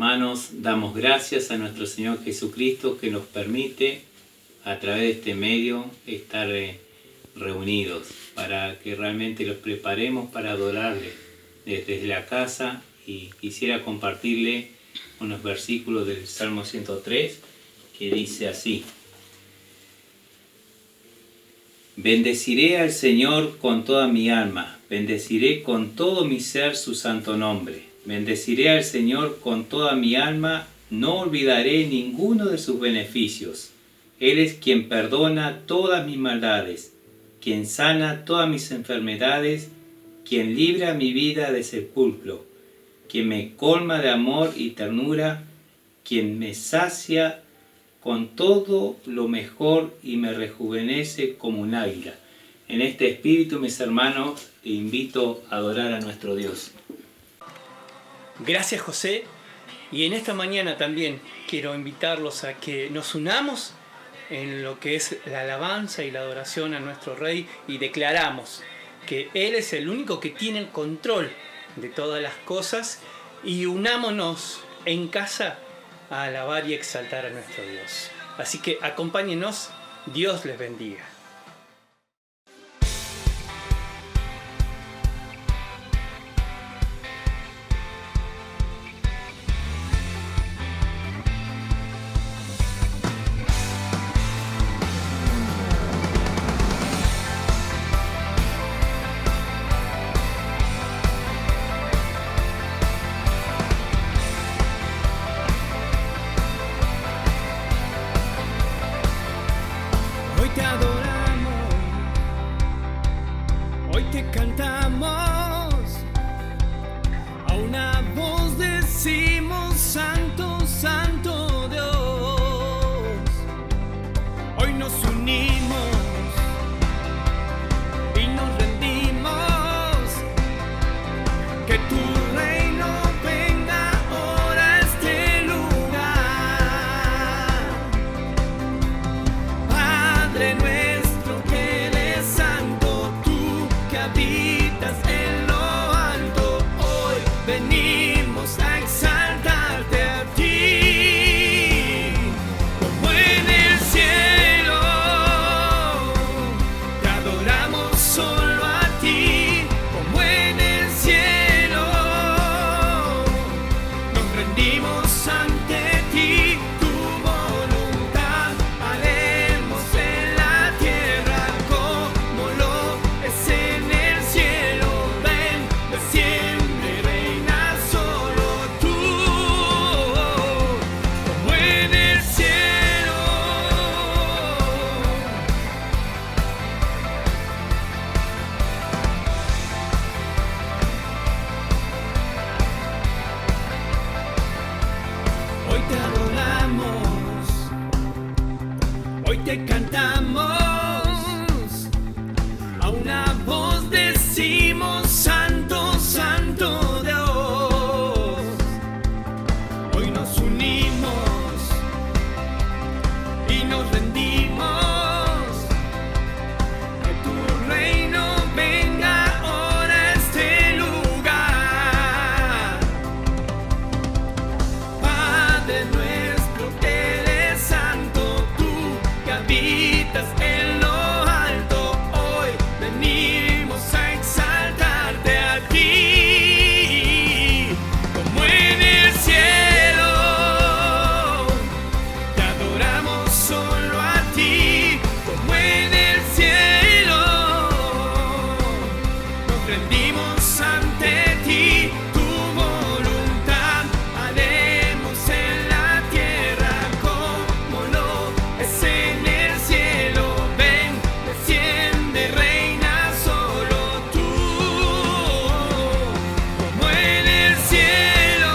Hermanos, damos gracias a nuestro Señor Jesucristo que nos permite a través de este medio estar reunidos para que realmente los preparemos para adorarle desde la casa, y quisiera compartirle unos versículos del Salmo 103 que dice así: Bendeciré al Señor con toda mi alma, bendeciré con todo mi ser su santo nombre. Bendeciré al Señor con toda mi alma, no olvidaré ninguno de sus beneficios. Él es quien perdona todas mis maldades, quien sana todas mis enfermedades, quien libra mi vida de sepulcro, quien me colma de amor y ternura, quien me sacia con todo lo mejor y me rejuvenece como un águila. En este espíritu, mis hermanos, te invito a adorar a nuestro Dios. Gracias, José. Y en esta mañana también quiero invitarlos a que nos unamos en lo que es la alabanza y la adoración a nuestro Rey, y declaramos que Él es el único que tiene el control de todas las cosas, y unámonos en casa a alabar y exaltar a nuestro Dios. Así que acompáñenos. Dios les bendiga. Hoy te adoramos, hoy te cantamos, a una voz decimos santo, santo Dios. Hoy nos unimos y nos rendimos, que tu reino venga ahora a este lugar. Padre nuestro que eres santo, tú que habitas en lo alto, hoy venimos a exaltarte a ti, como en el cielo. Te adoramos solo a ti, como en el cielo. Nos rendimos ante ti, tu voluntad haremos en la tierra como lo es en el cielo. Ven, desciende, reina solo tú, como en el cielo. Hoy te adoramos, hoy te cantamos, a una voz decimos santo, santo Dios. Hoy nos unimos y nos rendimos, que tu reino venga ahora a este lugar. Padre nuestro que eres santo, tú que habitas en lo alto, hoy venimos a exaltarte a ti, como en el cielo. Te adoramos solo a ti, como en el cielo. Nos rendimos ante ti, tu voluntad haremos en la tierra como lo es en el cielo. Ven, desciende, reina solo tú, como en el cielo.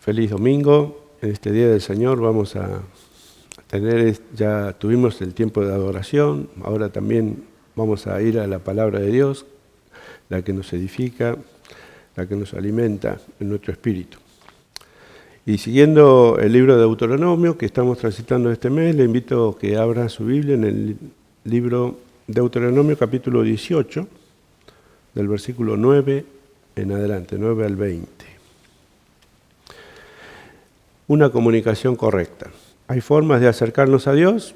Feliz domingo. En este día del Señor vamos a tener, ya tuvimos el tiempo de adoración, ahora también vamos a ir a la palabra de Dios, la que nos edifica, la que nos alimenta en nuestro espíritu. Y siguiendo el libro de Deuteronomio que estamos transitando este mes, le invito a que abra su Biblia en el libro Deuteronomio capítulo 18, del versículo 9 en adelante, 9 al 20. Una comunicación correcta. Hay formas de acercarnos a Dios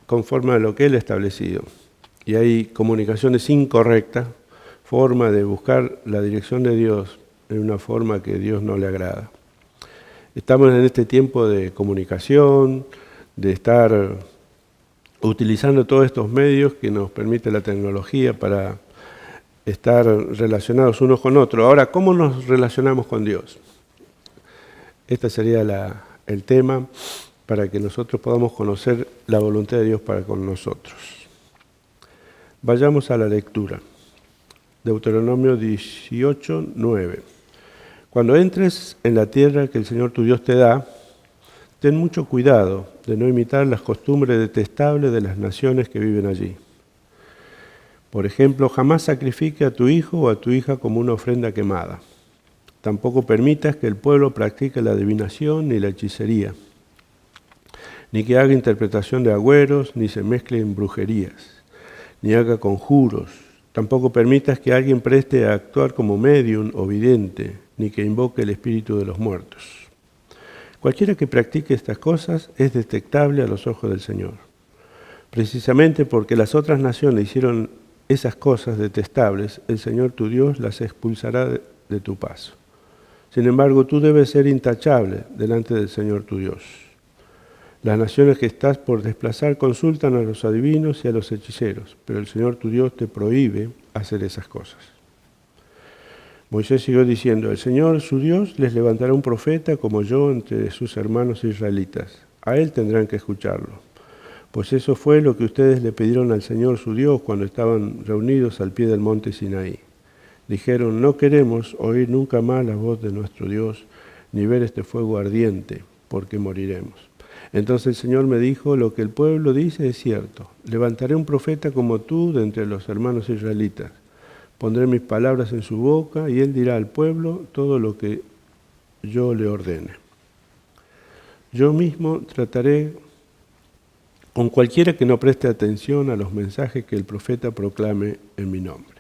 conforme a lo que Él ha establecido. Y hay comunicaciones incorrectas, forma de buscar la dirección de Dios en una forma que a Dios no le agrada. Estamos en este tiempo de comunicación, de estar utilizando todos estos medios que nos permite la tecnología para estar relacionados unos con otros. Ahora, ¿cómo nos relacionamos con Dios? Este sería el tema para que nosotros podamos conocer la voluntad de Dios para con nosotros. Vayamos a la lectura. Deuteronomio 18, 9. Cuando entres en la tierra que el Señor tu Dios te da, ten mucho cuidado de no imitar las costumbres detestables de las naciones que viven allí. Por ejemplo, jamás sacrifique a tu hijo o a tu hija como una ofrenda quemada. Tampoco permitas que el pueblo practique la adivinación ni la hechicería, ni que haga interpretación de agüeros, ni se mezcle en brujerías, ni haga conjuros. Tampoco permitas que alguien preste a actuar como médium o vidente, ni que invoque el espíritu de los muertos. Cualquiera que practique estas cosas es detestable a los ojos del Señor. Precisamente porque las otras naciones hicieron esas cosas detestables, el Señor tu Dios las expulsará de tu paso. Sin embargo, tú debes ser intachable delante del Señor tu Dios. Las naciones que estás por desplazar consultan a los adivinos y a los hechiceros, pero el Señor tu Dios te prohíbe hacer esas cosas. Moisés siguió diciendo, el Señor su Dios les levantará un profeta como yo entre sus hermanos israelitas. A él tendrán que escucharlo. Pues eso fue lo que ustedes le pidieron al Señor su Dios cuando estaban reunidos al pie del monte Sinaí. Dijeron, no queremos oír nunca más la voz de nuestro Dios, ni ver este fuego ardiente, porque moriremos. Entonces el Señor me dijo, lo que el pueblo dice es cierto. Levantaré un profeta como tú de entre los hermanos israelitas. Pondré mis palabras en su boca y él dirá al pueblo todo lo que yo le ordene. Yo mismo trataré con cualquiera que no preste atención a los mensajes que el profeta proclame en mi nombre.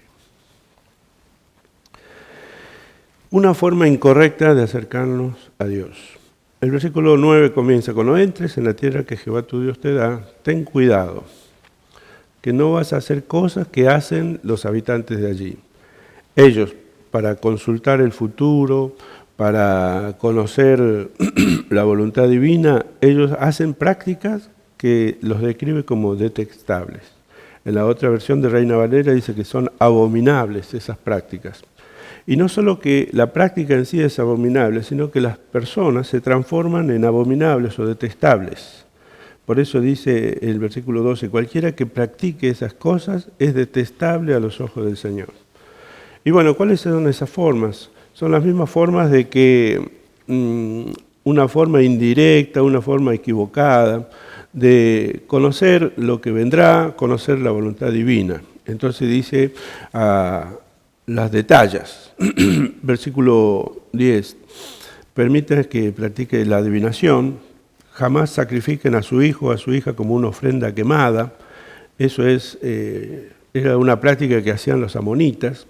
Una forma incorrecta de acercarnos a Dios. El versículo 9 comienza, cuando entres en la tierra que Jehová tu Dios te da, ten cuidado, que no vas a hacer cosas que hacen los habitantes de allí. Ellos, para consultar el futuro, para conocer la voluntad divina, ellos hacen prácticas que los describe como detestables. En la otra versión de Reina Valera dice que son abominables esas prácticas. Y no solo que la práctica en sí es abominable, sino que las personas se transforman en abominables o detestables. Por eso dice el versículo 12, cualquiera que practique esas cosas es detestable a los ojos del Señor. Y bueno, ¿cuáles son esas formas? Son las mismas formas de que una forma indirecta, una forma equivocada, de conocer lo que vendrá, conocer la voluntad divina. Entonces dice las detalles. Versículo 10. Permiten que practique la adivinación, jamás sacrifiquen a su hijo o a su hija como una ofrenda quemada. Eso era una práctica que hacían los amonitas,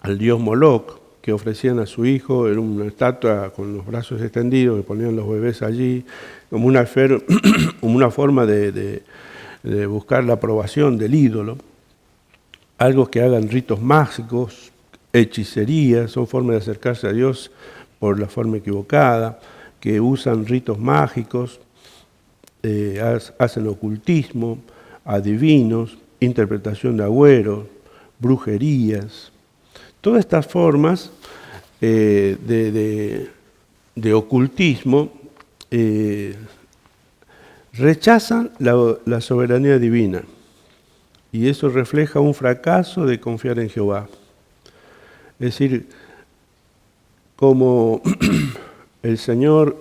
al dios Moloc, que ofrecían a su hijo en una estatua con los brazos extendidos, que ponían los bebés allí, como una forma de buscar la aprobación del ídolo. Algo que hagan ritos mágicos, hechicería, son formas de acercarse a Dios por la forma equivocada, que usan ritos mágicos, hacen ocultismo, adivinos, interpretación de agüeros, brujerías. Todas estas formas de ocultismo rechazan la soberanía divina y eso refleja un fracaso de confiar en Jehová. Es decir, como el Señor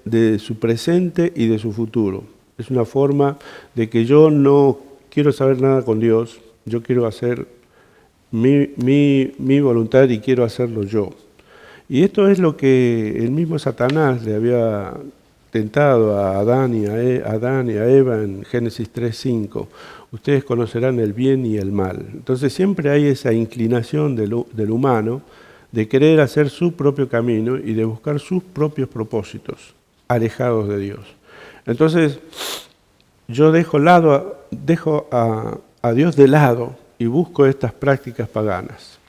de su presente y de su futuro. Es una forma de que yo no quiero saber nada con Dios, yo quiero hacer mi voluntad y quiero hacerlo yo. Y esto es lo que el mismo Satanás le había tentado a Adán y a Eva en Génesis 3:5. Ustedes conocerán el bien y el mal. Entonces siempre hay esa inclinación del humano de querer hacer su propio camino y de buscar sus propios propósitos, alejados de Dios. Entonces, yo dejo a Dios de lado y busco estas prácticas paganas.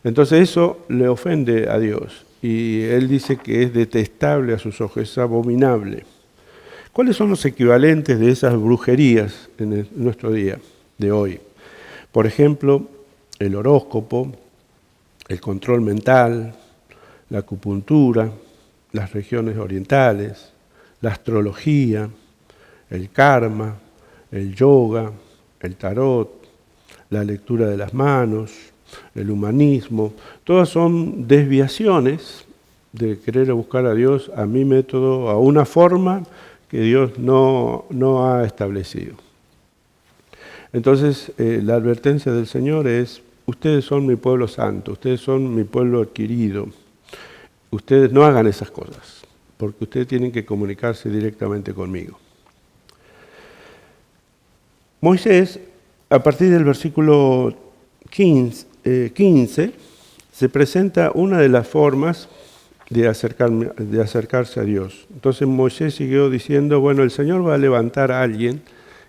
Entonces eso le ofende a Dios y Él dice que es detestable a sus ojos, es abominable. ¿Cuáles son los equivalentes de esas brujerías en nuestro día de hoy? Por ejemplo, el horóscopo, el control mental, la acupuntura, las regiones orientales, la astrología, el karma, el yoga, el tarot, la lectura de las manos, el humanismo. Todas son desviaciones de querer buscar a Dios a mi método, a una forma que Dios no ha establecido. Entonces, la advertencia del Señor es: ustedes son mi pueblo santo, ustedes son mi pueblo adquirido. Ustedes no hagan esas cosas, porque ustedes tienen que comunicarse directamente conmigo. Moisés, a partir del versículo 15, se presenta una de las formas de acercarse a Dios. Entonces Moisés siguió diciendo, bueno, el Señor va a levantar a alguien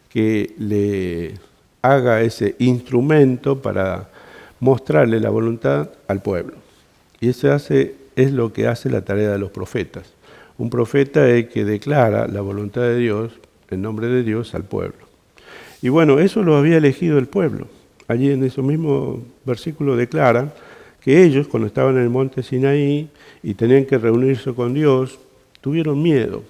que le haga ese instrumento para mostrarle la voluntad al pueblo. Y eso es lo que hace la tarea de los profetas. Un profeta es el que declara la voluntad de Dios, en nombre de Dios, al pueblo. Y bueno, eso lo había elegido el pueblo. Allí en ese mismo versículo declaran que ellos, cuando estaban en el monte Sinaí y tenían que reunirse con Dios, tuvieron miedo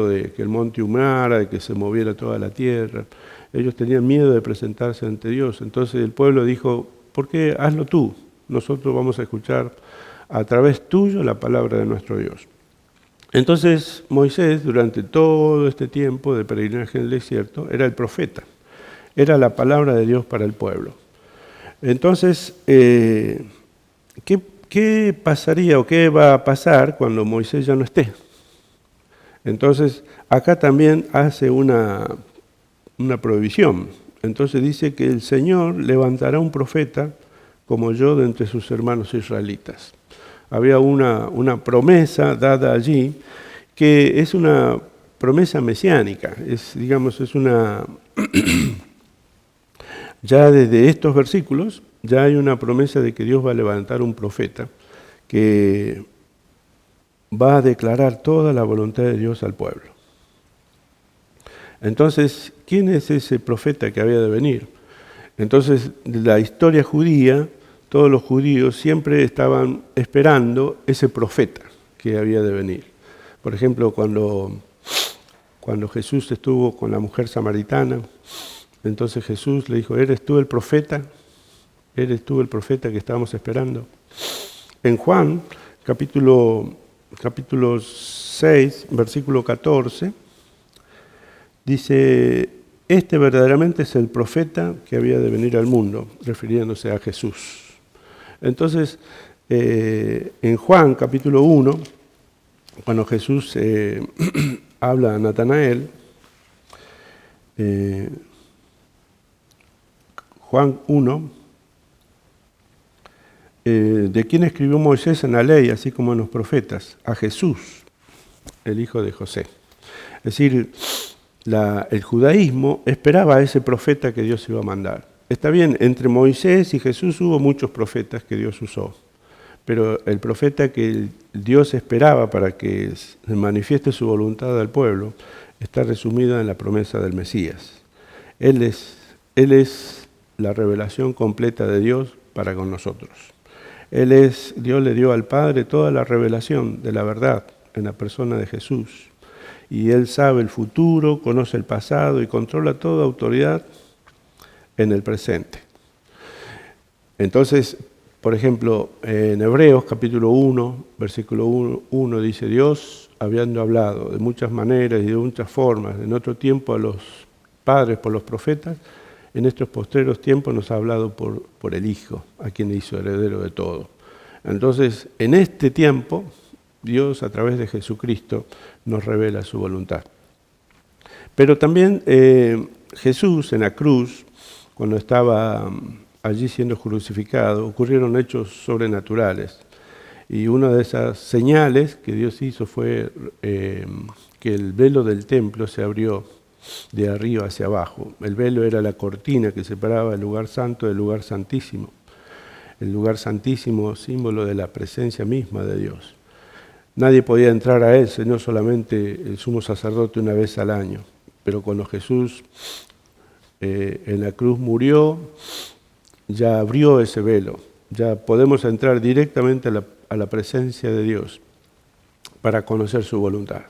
de que el monte humara, de que se moviera toda la tierra. Ellos tenían miedo de presentarse ante Dios. Entonces el pueblo dijo, ¿por qué? Hazlo tú. Nosotros vamos a escuchar a través tuyo la palabra de nuestro Dios. Entonces Moisés, durante todo este tiempo de peregrinaje en el desierto, era el profeta. Era la palabra de Dios para el pueblo. Entonces, ¿qué pasaría o qué va a pasar cuando Moisés ya no esté? Entonces, acá también hace una prohibición. Entonces dice que el Señor levantará un profeta como yo de entre sus hermanos israelitas. Había una promesa dada allí que es una promesa mesiánica. Es una... Ya desde estos versículos ya hay una promesa de que Dios va a levantar un profeta que va a declarar toda la voluntad de Dios al pueblo. Entonces, ¿quién es ese profeta que había de venir? Entonces, la historia judía, todos los judíos siempre estaban esperando ese profeta que había de venir. Por ejemplo, cuando Jesús estuvo con la mujer samaritana, entonces Jesús le dijo, ¿eres tú el profeta? ¿Eres tú el profeta que estábamos esperando? En Juan, capítulo 6, versículo 14, dice, este verdaderamente es el profeta que había de venir al mundo, refiriéndose a Jesús. Entonces, en Juan, capítulo 1, cuando Jesús habla a Natanael, Juan 1, de quién escribió Moisés en la ley, así como en los profetas, a Jesús, el hijo de José. Es decir, el judaísmo esperaba a ese profeta que Dios iba a mandar. Está bien, entre Moisés y Jesús hubo muchos profetas que Dios usó, pero el profeta que Dios esperaba para que se manifieste su voluntad al pueblo está resumida en la promesa del Mesías. Él es la revelación completa de Dios para con nosotros. Dios le dio al Padre toda la revelación de la verdad en la persona de Jesús. Y Él sabe el futuro, conoce el pasado y controla toda autoridad en el presente. Entonces, Por ejemplo, en Hebreos capítulo 1, versículo 1 dice: Dios, habiendo hablado de muchas maneras y de muchas formas, en otro tiempo a los padres por los profetas, en estos postreros tiempos nos ha hablado por el Hijo, a quien hizo heredero de todo. Entonces, en este tiempo, Dios a través de Jesucristo nos revela su voluntad. Pero también Jesús en la cruz, cuando estaba allí siendo crucificado, ocurrieron hechos sobrenaturales. Y una de esas señales que Dios hizo fue que el velo del templo se abrió de arriba hacia abajo. El velo era la cortina que separaba el lugar santo del lugar santísimo. El lugar santísimo, símbolo de la presencia misma de Dios. Nadie podía entrar a él, sino solamente el sumo sacerdote una vez al año. Pero cuando Jesús en la cruz murió, ya abrió ese velo. Ya podemos entrar directamente a la presencia de Dios para conocer su voluntad.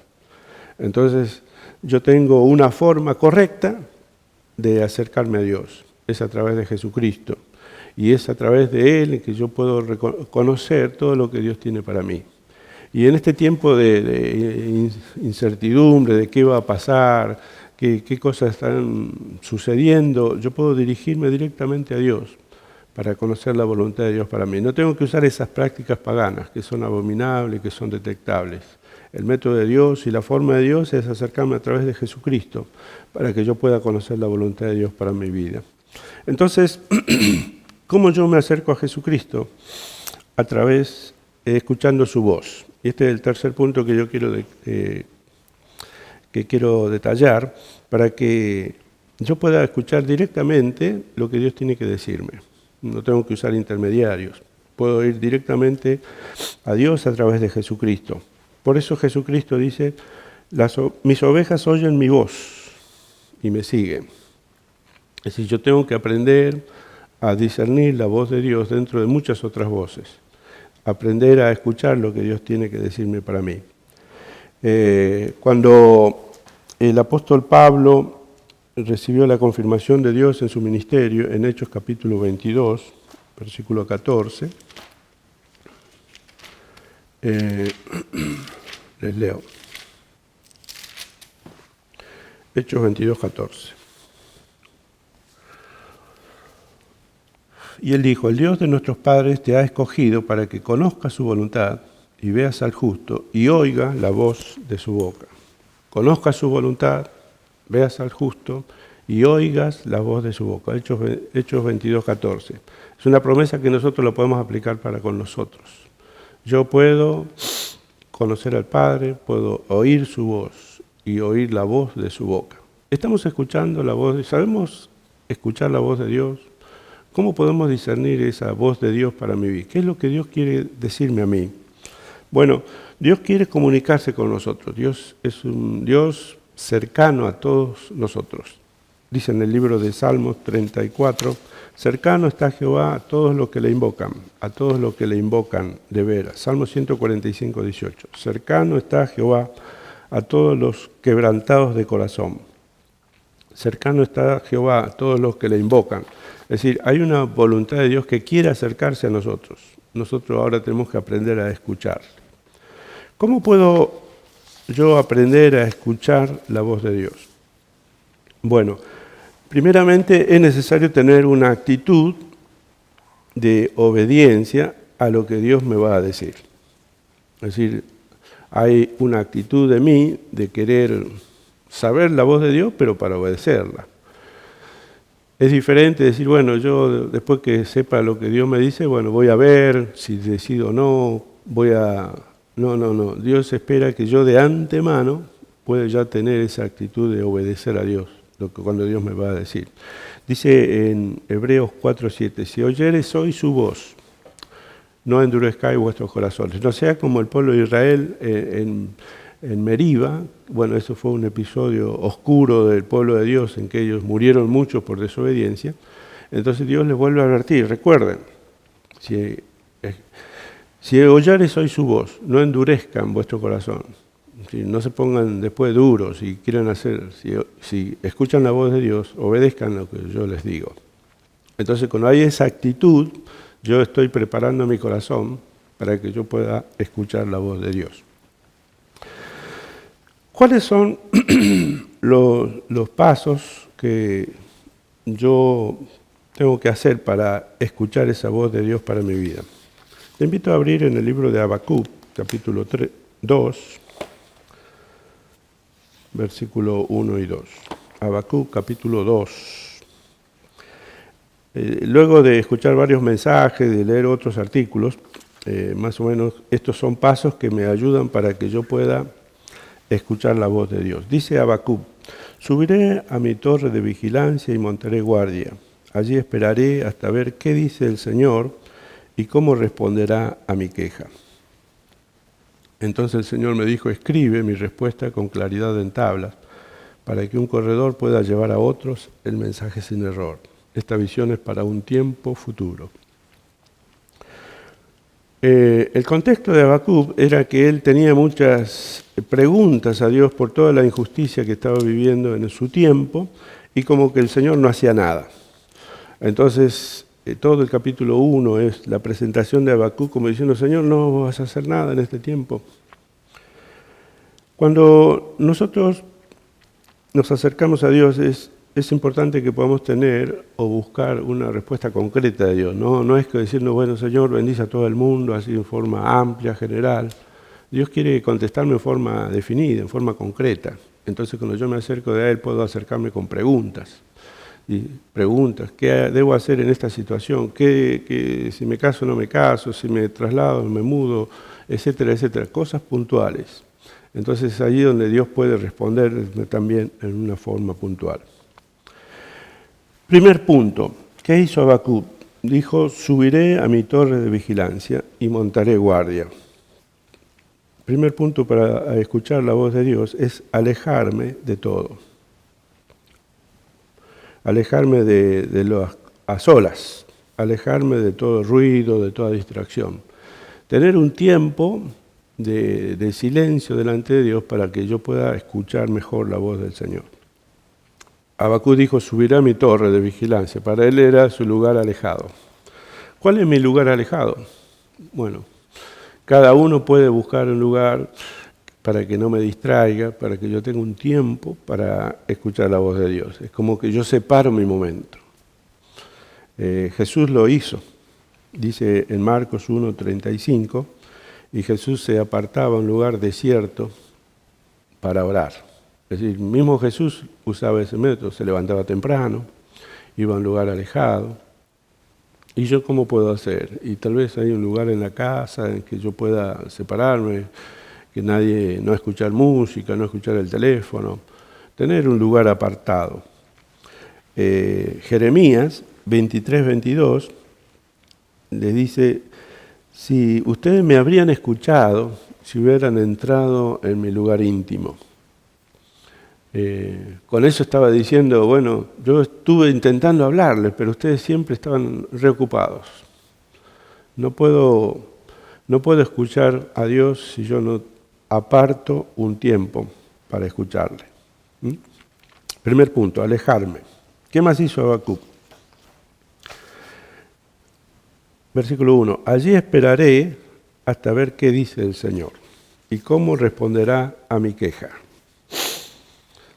Entonces, yo tengo una forma correcta de acercarme a Dios. Es a través de Jesucristo. Y es a través de Él que yo puedo conocer todo lo que Dios tiene para mí. Y en este tiempo de incertidumbre, de qué va a pasar, qué cosas están sucediendo, yo puedo dirigirme directamente a Dios para conocer la voluntad de Dios para mí. No tengo que usar esas prácticas paganas que son abominables, que son detectables. El método de Dios y la forma de Dios es acercarme a través de Jesucristo para que yo pueda conocer la voluntad de Dios para mi vida. Entonces, ¿cómo yo me acerco a Jesucristo? A través, escuchando su voz. Y este es el tercer punto que yo quiero detallar para que yo pueda escuchar directamente lo que Dios tiene que decirme. No tengo que usar intermediarios. Puedo ir directamente a Dios a través de Jesucristo. Por eso Jesucristo dice: mis ovejas oyen mi voz y me siguen. Es decir, yo tengo que aprender a discernir la voz de Dios dentro de muchas otras voces. Aprender a escuchar lo que Dios tiene que decirme para mí. Cuando el apóstol Pablo recibió la confirmación de Dios en su ministerio, en Hechos capítulo 22, versículo 14, les leo. Hechos 22, 14. Y él dijo: el Dios de nuestros padres te ha escogido para que conozcas su voluntad y veas al justo y oiga la voz de su boca. Conozcas su voluntad, veas al justo y oigas la voz de su boca. Hechos 22, 14. Es una promesa que nosotros lo podemos aplicar para con nosotros. Yo puedo conocer al Padre, puedo oír su voz y oír la voz de su boca. ¿Estamos escuchando la voz? ¿Sabemos escuchar la voz de Dios? ¿Cómo podemos discernir esa voz de Dios para mi vida? ¿Qué es lo que Dios quiere decirme a mí? Bueno, Dios quiere comunicarse con nosotros. Dios es un Dios cercano a todos nosotros. Dice en el libro de Salmos 34, cercano está Jehová a todos los que le invocan, a todos los que le invocan de veras. Salmo 145, 18. Cercano está Jehová a todos los quebrantados de corazón. Cercano está Jehová a todos los que le invocan. Es decir, hay una voluntad de Dios que quiere acercarse a nosotros. Nosotros ahora tenemos que aprender a escuchar. ¿Cómo puedo yo aprender a escuchar la voz de Dios? Bueno, primeramente es necesario tener una actitud de obediencia a lo que Dios me va a decir. Es decir, hay una actitud de mí de querer saber la voz de Dios, pero para obedecerla. Es diferente decir, bueno, yo después que sepa lo que Dios me dice, bueno, voy a ver si decido o no, No. Dios espera que yo de antemano pueda ya tener esa actitud de obedecer a Dios, cuando Dios me va a decir. Dice en Hebreos 4:7, si oyeres hoy su voz, no endurezcáis vuestros corazones. No sea como el pueblo de Israel en Meriba. Bueno, eso fue un episodio oscuro del pueblo de Dios en que ellos murieron muchos por desobediencia. Entonces Dios les vuelve a advertir, recuerden, si oyeres hoy su voz, no endurezcan vuestro corazón. No se pongan después duros y quieran hacer, si escuchan la voz de Dios, obedezcan lo que yo les digo. Entonces cuando hay esa actitud yo estoy preparando mi corazón para que yo pueda escuchar la voz de Dios. ¿Cuáles son los pasos que yo tengo que hacer para escuchar esa voz de Dios para mi vida? Te invito a abrir en el libro de Habacuc, capítulo 2, versículo 1 y 2. Habacuc, capítulo 2. Luego de escuchar varios mensajes, de leer otros artículos, más o menos estos son pasos que me ayudan para que yo pueda escuchar la voz de Dios. Dice Habacuc: subiré a mi torre de vigilancia y montaré guardia. Allí esperaré hasta ver qué dice el Señor y cómo responderá a mi queja. Entonces el Señor me dijo: escribe mi respuesta con claridad en tablas, para que un corredor pueda llevar a otros el mensaje sin error. Esta visión es para un tiempo futuro. El contexto de Habacuc era que él tenía muchas preguntas a Dios por toda la injusticia que estaba viviendo en su tiempo y como que el Señor no hacía nada. Entonces, todo el capítulo 1 es la presentación de Habacuc como diciendo: Señor, no vas a hacer nada en este tiempo. Cuando nosotros nos acercamos a Dios es importante que podamos tener o buscar una respuesta concreta de Dios. No es que decirnos: bueno, Señor, bendice a todo el mundo, así en forma amplia, general. Dios quiere contestarme en forma definida, en forma concreta. Entonces, cuando yo me acerco de Él, puedo acercarme con preguntas. Y preguntas: ¿qué debo hacer en esta situación? Si me caso o no me caso, si me traslado o me mudo, etcétera, etcétera. Cosas puntuales. Entonces, allí donde Dios puede responder también en una forma puntual. Primer punto, ¿qué hizo Habacuc? Dijo: subiré a mi torre de vigilancia y montaré guardia. Primer punto para escuchar la voz de Dios es alejarme de todo. Alejarme de las a solas, alejarme de todo ruido, de toda distracción. Tener un tiempo de silencio delante de Dios para que yo pueda escuchar mejor la voz del Señor. Habacuc dijo: subiré a mi torre de vigilancia. Para él era su lugar alejado. ¿Cuál es mi lugar alejado? Bueno, cada uno puede buscar un lugar para que no me distraiga, para que yo tenga un tiempo para escuchar la voz de Dios. Es como que yo separo mi momento. Jesús lo hizo. Dice en Marcos 1:35, y Jesús se apartaba a un lugar desierto para orar. Es decir, mismo Jesús usaba ese método, se levantaba temprano, iba a un lugar alejado. ¿Y yo cómo puedo hacer? Y tal vez hay un lugar en la casa en que yo pueda separarme, que no escuchar música, no escuchar el teléfono, tener un lugar apartado. Jeremías 23:22 le dice: si ustedes me habrían escuchado, si hubieran entrado en mi lugar íntimo. Con eso estaba diciendo: bueno, yo estuve intentando hablarles, pero ustedes siempre estaban reocupados. No puedo escuchar a Dios si yo no aparto un tiempo para escucharle. Primer punto, alejarme. ¿Qué más hizo Habacuc? Versículo 1. Allí esperaré hasta ver qué dice el Señor y cómo responderá a mi queja.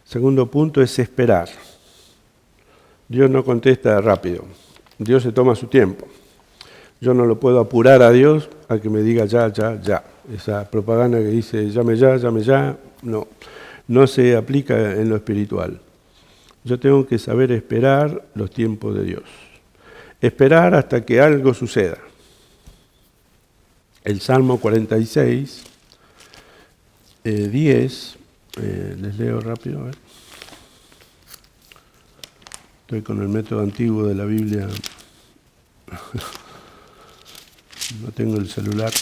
Segundo punto es esperar. Dios no contesta rápido. Dios se toma su tiempo. Yo no lo puedo apurar a Dios a que me diga ya. Esa propaganda que dice llame ya, no se aplica en lo espiritual. Yo tengo que saber esperar los tiempos de Dios. Esperar hasta que algo suceda. El Salmo 46, 10, les leo rápido, a ver. Estoy con el método antiguo de la Biblia. No tengo el celular.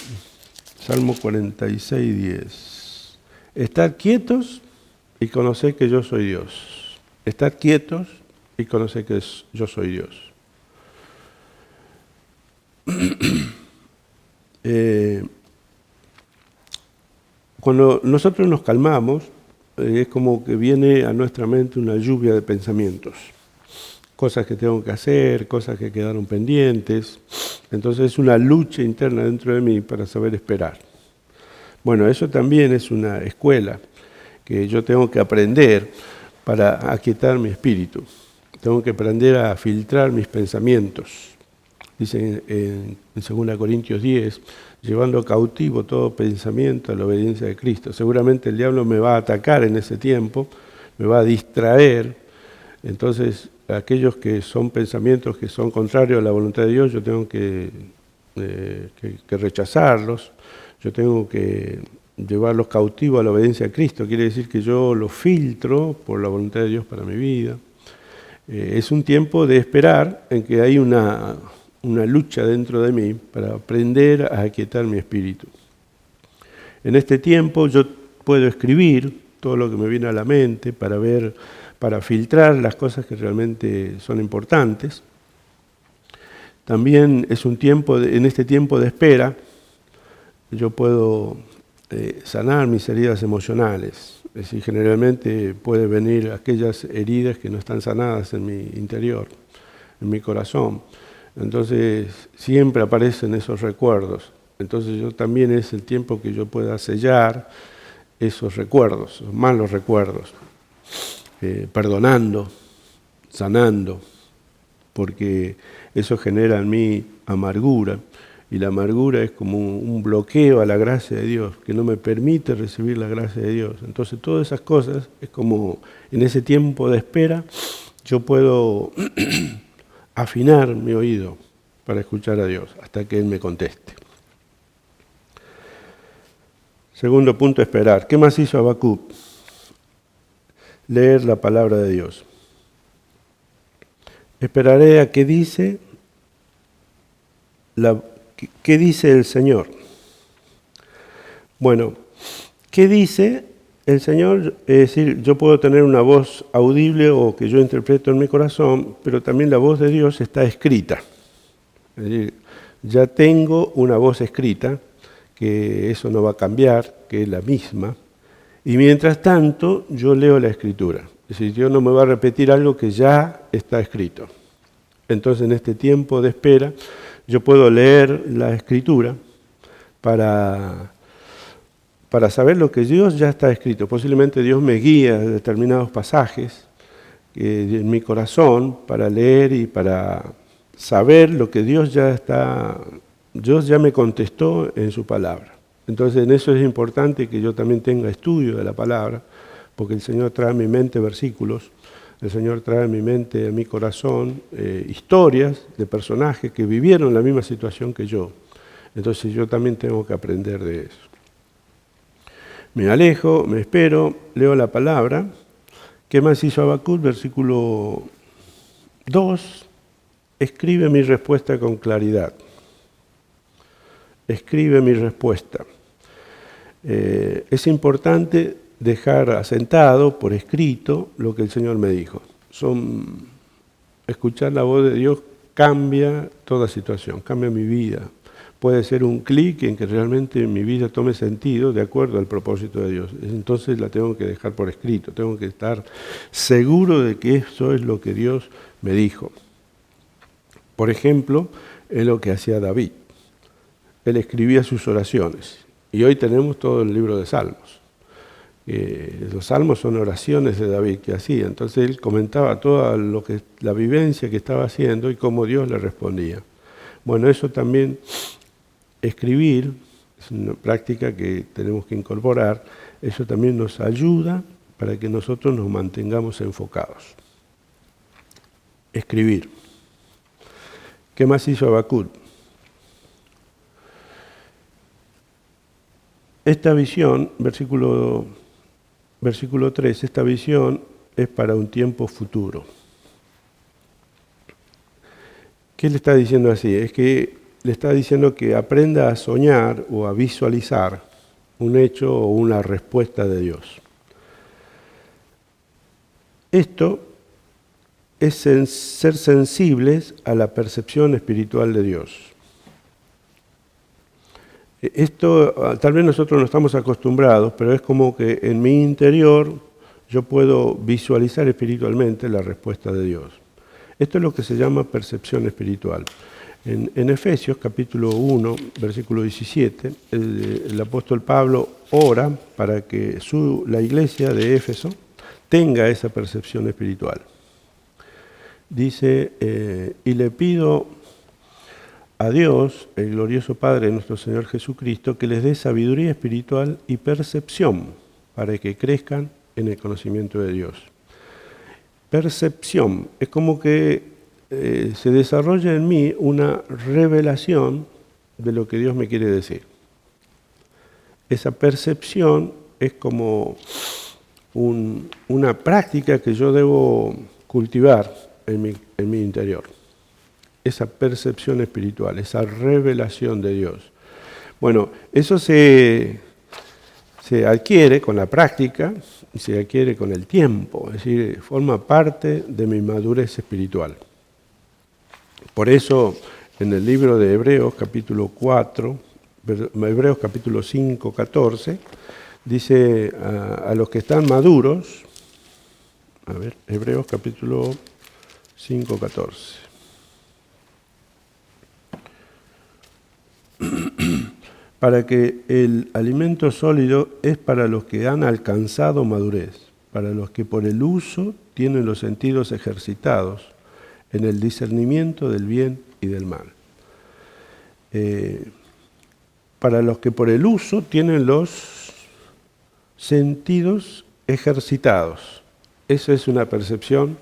Salmo 46, 10. Estad quietos y conoced que yo soy Dios. Estad quietos y conoced que yo soy Dios. Cuando nosotros nos calmamos, es como que viene a nuestra mente una lluvia de pensamientos. Cosas que tengo que hacer, cosas que quedaron pendientes. Entonces es una lucha interna dentro de mí para saber esperar. Bueno, eso también es una escuela que yo tengo que aprender para aquietar mi espíritu. Tengo que aprender a filtrar mis pensamientos. Dice en 2 Corintios 10, llevando cautivo todo pensamiento a la obediencia de Cristo. Seguramente el diablo me va a atacar en ese tiempo, me va a distraer. Entonces, aquellos que son pensamientos que son contrarios a la voluntad de Dios, yo tengo que rechazarlos. Yo tengo que llevarlos cautivos a la obediencia a Cristo. Quiere decir que yo los filtro por la voluntad de Dios para mi vida. Es un tiempo de esperar en que hay una lucha dentro de mí para aprender a aquietar mi espíritu. En este tiempo yo puedo escribir todo lo que me viene a la mente para filtrar las cosas que realmente son importantes. También es un tiempo, en este tiempo de espera, yo puedo sanar mis heridas emocionales. Es decir, generalmente puede venir aquellas heridas que no están sanadas en mi interior, en mi corazón. Entonces siempre aparecen esos recuerdos. Entonces yo también es el tiempo que yo pueda sellar esos recuerdos, esos malos recuerdos, perdonando, sanando, porque eso genera en mí amargura, y la amargura es como un bloqueo a la gracia de Dios, que no me permite recibir la gracia de Dios. Entonces todas esas cosas, es como en ese tiempo de espera, yo puedo afinar mi oído para escuchar a Dios hasta que Él me conteste. Segundo punto, esperar. ¿Qué más hizo Habacuc? Leer la palabra de Dios. Esperaré a qué dice el Señor. Bueno, ¿qué dice el Señor? Es decir, yo puedo tener una voz audible o que yo interpreto en mi corazón, pero también la voz de Dios está escrita. Es decir, ya tengo una voz escrita, que eso no va a cambiar, que es la misma, y mientras tanto yo leo la Escritura. Es decir, Dios no me va a repetir algo que ya está escrito. Entonces en este tiempo de espera yo puedo leer la Escritura para saber lo que Dios ya está escrito. Posiblemente Dios me guía a determinados pasajes en mi corazón para leer y para saber lo que Dios ya me contestó en su palabra. Entonces en eso es importante que yo también tenga estudio de la palabra, porque el Señor trae a mi mente versículos, el Señor trae a mi mente, a mi corazón, historias de personajes que vivieron la misma situación que yo. Entonces yo también tengo que aprender de eso. Me alejo, me espero, leo la palabra. ¿Qué más hizo Habacuc? Versículo 2. Escribe mi respuesta con claridad. Escribe mi respuesta. Es importante dejar asentado por escrito lo que el Señor me dijo. Escuchar la voz de Dios cambia toda situación, cambia mi vida. Puede ser un clic en que realmente mi vida tome sentido de acuerdo al propósito de Dios. Entonces la tengo que dejar por escrito, tengo que estar seguro de que eso es lo que Dios me dijo. Por ejemplo, es lo que hacía David. Él escribía sus oraciones. Y hoy tenemos todo el libro de Salmos. Los Salmos son oraciones de David que hacía. Entonces él comentaba toda la vivencia que estaba haciendo y cómo Dios le respondía. Bueno, eso también, escribir, es una práctica que tenemos que incorporar. Eso también nos ayuda para que nosotros nos mantengamos enfocados. Escribir. ¿Qué más hizo Habacuc? Esta visión, versículo 3, esta visión es para un tiempo futuro. ¿Qué le está diciendo así? Es que le está diciendo que aprenda a soñar o a visualizar un hecho o una respuesta de Dios. Esto es ser sensibles a la percepción espiritual de Dios. Esto, tal vez nosotros no estamos acostumbrados, pero es como que en mi interior yo puedo visualizar espiritualmente la respuesta de Dios. Esto es lo que se llama percepción espiritual. En Efesios capítulo 1, versículo 17, el apóstol Pablo ora para que la iglesia de Éfeso tenga esa percepción espiritual. Dice, y le pido a Dios, el glorioso Padre de nuestro Señor Jesucristo, que les dé sabiduría espiritual y percepción para que crezcan en el conocimiento de Dios. Percepción, es como que se desarrolla en mí una revelación de lo que Dios me quiere decir. Esa percepción es como una práctica que yo debo cultivar en mi interior. Esa percepción espiritual, esa revelación de Dios. Bueno, eso se adquiere con la práctica y se adquiere con el tiempo, es decir, forma parte de mi madurez espiritual. Por eso, en el libro de Hebreos, capítulo 4, Hebreos capítulo 5, 14, dice a los que están maduros, Hebreos capítulo 5, 14. Para que el alimento sólido es para los que han alcanzado madurez, para los que por el uso tienen los sentidos ejercitados en el discernimiento del bien y del mal. Para los que por el uso tienen los sentidos ejercitados. Esa es una percepción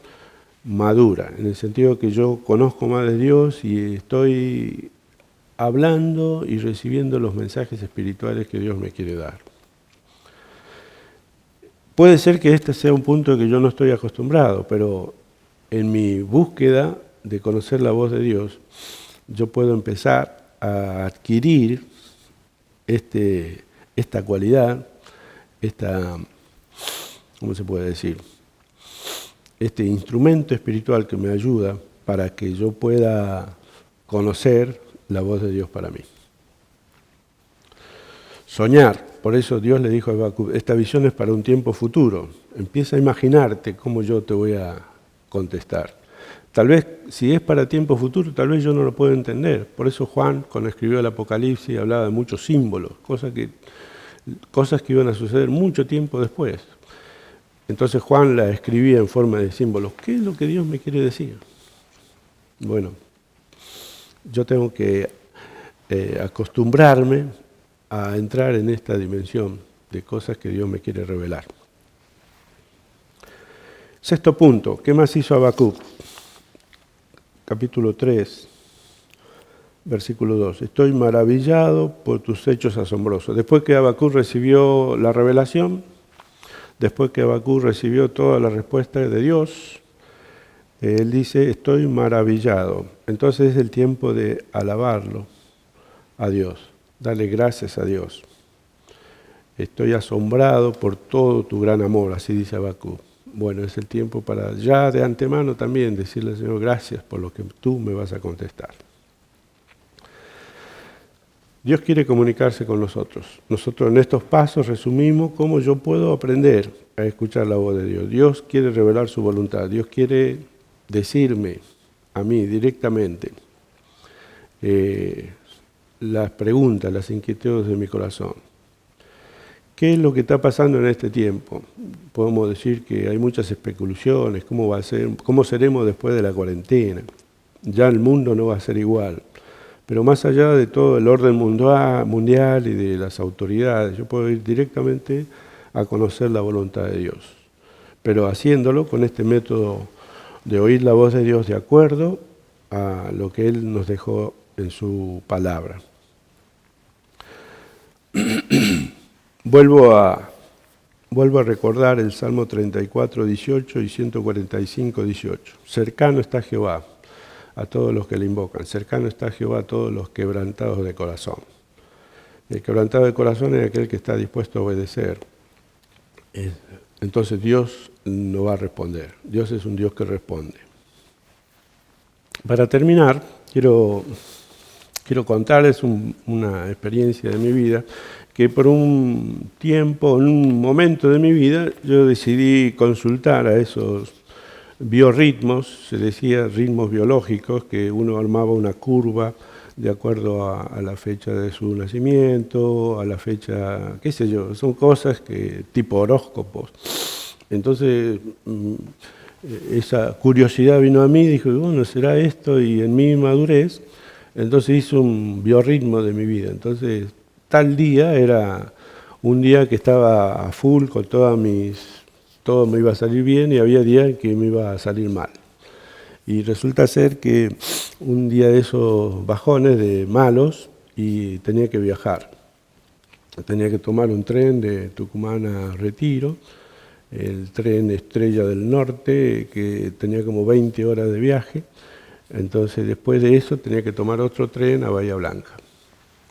madura, en el sentido que yo conozco más de Dios y estoy hablando y recibiendo los mensajes espirituales que Dios me quiere dar. Puede ser que este sea un punto que yo no estoy acostumbrado, pero en mi búsqueda de conocer la voz de Dios, yo puedo empezar a adquirir esta cualidad, ¿cómo se puede decir? Este instrumento espiritual que me ayuda para que yo pueda conocer la voz de Dios para mí. Soñar, por eso Dios le dijo a Habacuc, esta visión es para un tiempo futuro. Empieza a imaginarte cómo yo te voy a contestar. Tal vez, si es para tiempo futuro, tal vez yo no lo puedo entender. Por eso Juan, cuando escribió el Apocalipsis, hablaba de muchos símbolos, cosas que iban a suceder mucho tiempo después. Entonces Juan la escribía en forma de símbolos. ¿Qué es lo que Dios me quiere decir? Bueno, yo tengo que acostumbrarme a entrar en esta dimensión de cosas que Dios me quiere revelar. Sexto punto, ¿qué más hizo Habacuc? Capítulo 3, versículo 2. Estoy maravillado por tus hechos asombrosos. Después que Habacuc recibió la revelación, después que Habacuc recibió toda la respuesta de Dios, él dice, estoy maravillado. Entonces es el tiempo de alabarlo a Dios, darle gracias a Dios. Estoy asombrado por todo tu gran amor, así dice Habacuc. Bueno, es el tiempo para ya de antemano también decirle al Señor, gracias por lo que tú me vas a contestar. Dios quiere comunicarse con nosotros. Nosotros en estos pasos resumimos cómo yo puedo aprender a escuchar la voz de Dios. Dios quiere revelar su voluntad. Dios quiere decirme a mí directamente las preguntas, las inquietudes de mi corazón. ¿Qué es lo que está pasando en este tiempo? Podemos decir que hay muchas especulaciones, cómo va a ser, cómo seremos después de la cuarentena. Ya el mundo no va a ser igual. Pero más allá de todo el orden mundial y de las autoridades, yo puedo ir directamente a conocer la voluntad de Dios. Pero haciéndolo con este método de oír la voz de Dios de acuerdo a lo que Él nos dejó en su palabra. Vuelvo a recordar el Salmo 34, 18 y 145, 18. Cercano está Jehová a todos los que le invocan. Cercano está Jehová a todos los quebrantados de corazón. El quebrantado de corazón es aquel que está dispuesto a obedecer. Entonces Dios no va a responder. Dios es un Dios que responde. Para terminar, quiero contarles una experiencia de mi vida, que por un tiempo, en un momento de mi vida, yo decidí consultar a esos biorritmos, se decía ritmos biológicos, que uno armaba una curva de acuerdo a la fecha de su nacimiento, a la fecha, qué sé yo, son cosas que tipo horóscopos. Entonces, esa curiosidad vino a mí, dije, bueno, ¿será esto? Y en mi madurez, entonces hice un biorritmo de mi vida. Entonces, tal día era un día que estaba a full con todo me iba a salir bien, y había días que me iba a salir mal. Y resulta ser que un día de esos bajones de malos, y tenía que viajar. Tenía que tomar un tren de Tucumán a Retiro, el tren Estrella del Norte, que tenía como 20 horas de viaje. Entonces, después de eso, tenía que tomar otro tren a Bahía Blanca.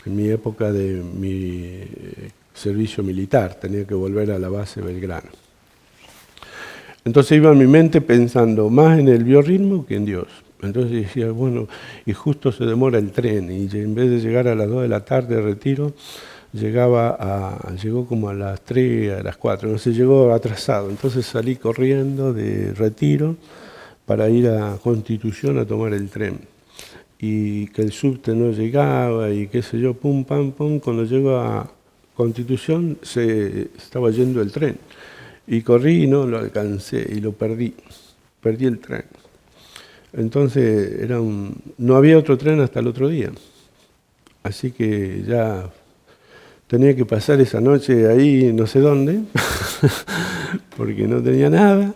En mi época de mi servicio militar, tenía que volver a la base Belgrano. Entonces iba en mi mente pensando más en el biorritmo que en Dios. Entonces decía, bueno, y justo se demora el tren, y en vez de llegar a las 2 de la tarde de Retiro, llegó como a las 3, a las 4, no sé, llegó atrasado. Entonces salí corriendo de Retiro para ir a Constitución a tomar el tren. Y que el subte no llegaba, y qué sé yo, pum, pam, pum. Cuando llego a Constitución, se estaba yendo el tren. Y corrí y no lo alcancé, y lo perdí el tren. Entonces no había otro tren hasta el otro día. Así que ya tenía que pasar esa noche ahí no sé dónde, porque no tenía nada.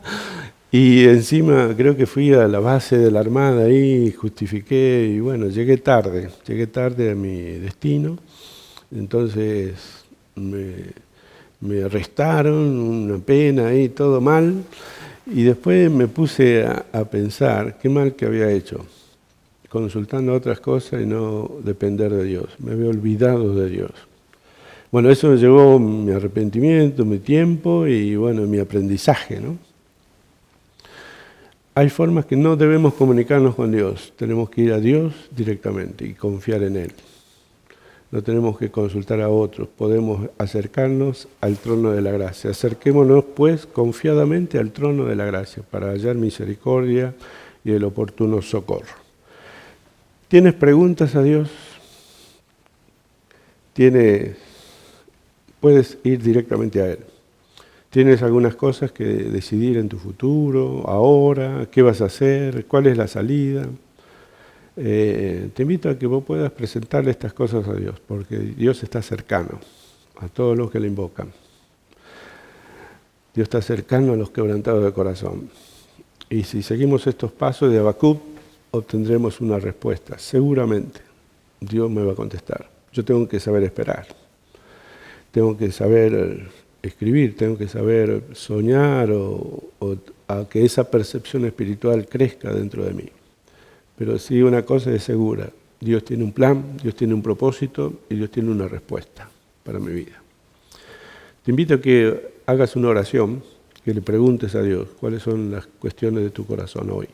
Y encima creo que fui a la base de la Armada ahí, justifiqué, y bueno, llegué tarde a mi destino. Entonces me arrestaron, una pena ahí, todo mal. Y después me puse a pensar qué mal que había hecho, consultando otras cosas y no depender de Dios. Me había olvidado de Dios. Bueno, eso me llevó mi arrepentimiento, mi tiempo y bueno, mi aprendizaje, ¿no? Hay formas que no debemos comunicarnos con Dios. Tenemos que ir a Dios directamente y confiar en Él. No tenemos que consultar a otros, podemos acercarnos al trono de la gracia. Acerquémonos, pues, confiadamente al trono de la gracia para hallar misericordia y el oportuno socorro. ¿Tienes preguntas a Dios? Puedes ir directamente a Él. ¿Tienes algunas cosas que decidir en tu futuro, ahora? ¿Qué vas a hacer? ¿Cuál es la salida? Te invito a que vos puedas presentarle estas cosas a Dios, porque Dios está cercano a todos los que le invocan. Dios está cercano a los quebrantados de corazón. Y si seguimos estos pasos de Habacuc, obtendremos una respuesta. Seguramente Dios me va a contestar. Yo tengo que saber esperar. Tengo que saber escribir, tengo que saber soñar o a que esa percepción espiritual crezca dentro de mí. Pero sí, una cosa es segura, Dios tiene un plan, Dios tiene un propósito y Dios tiene una respuesta para mi vida. Te invito a que hagas una oración, que le preguntes a Dios cuáles son las cuestiones de tu corazón hoy,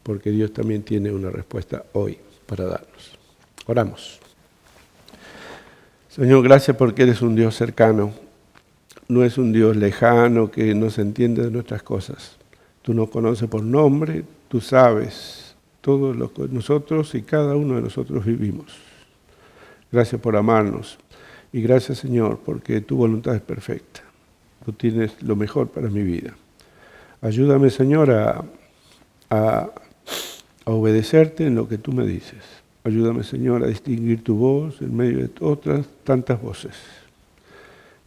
porque Dios también tiene una respuesta hoy para darnos. Oramos. Señor, gracias porque eres un Dios cercano, no es un Dios lejano que no se entiende de nuestras cosas. Tú nos conoces por nombre, tú sabes todo lo que nosotros y cada uno de nosotros vivimos. Gracias por amarnos y gracias, Señor, porque tu voluntad es perfecta. Tú tienes lo mejor para mi vida. Ayúdame, Señor, a obedecerte en lo que tú me dices. Ayúdame, Señor, a distinguir tu voz en medio de otras tantas voces.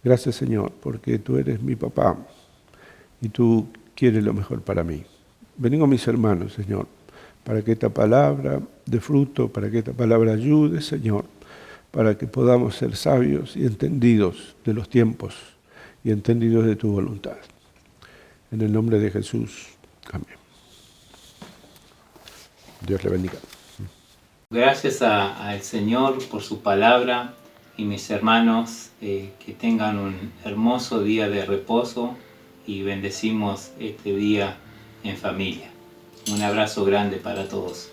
Gracias, Señor, porque tú eres mi papá y tú quieres lo mejor para mí. Bendigo a mis hermanos, Señor, para que esta palabra dé fruto, para que esta palabra ayude, Señor, para que podamos ser sabios y entendidos de los tiempos y entendidos de tu voluntad. En el nombre de Jesús. Amén. Dios le bendiga. Gracias al Señor por su palabra y mis hermanos, que tengan un hermoso día de reposo y bendecimos este día en familia. Un abrazo grande para todos.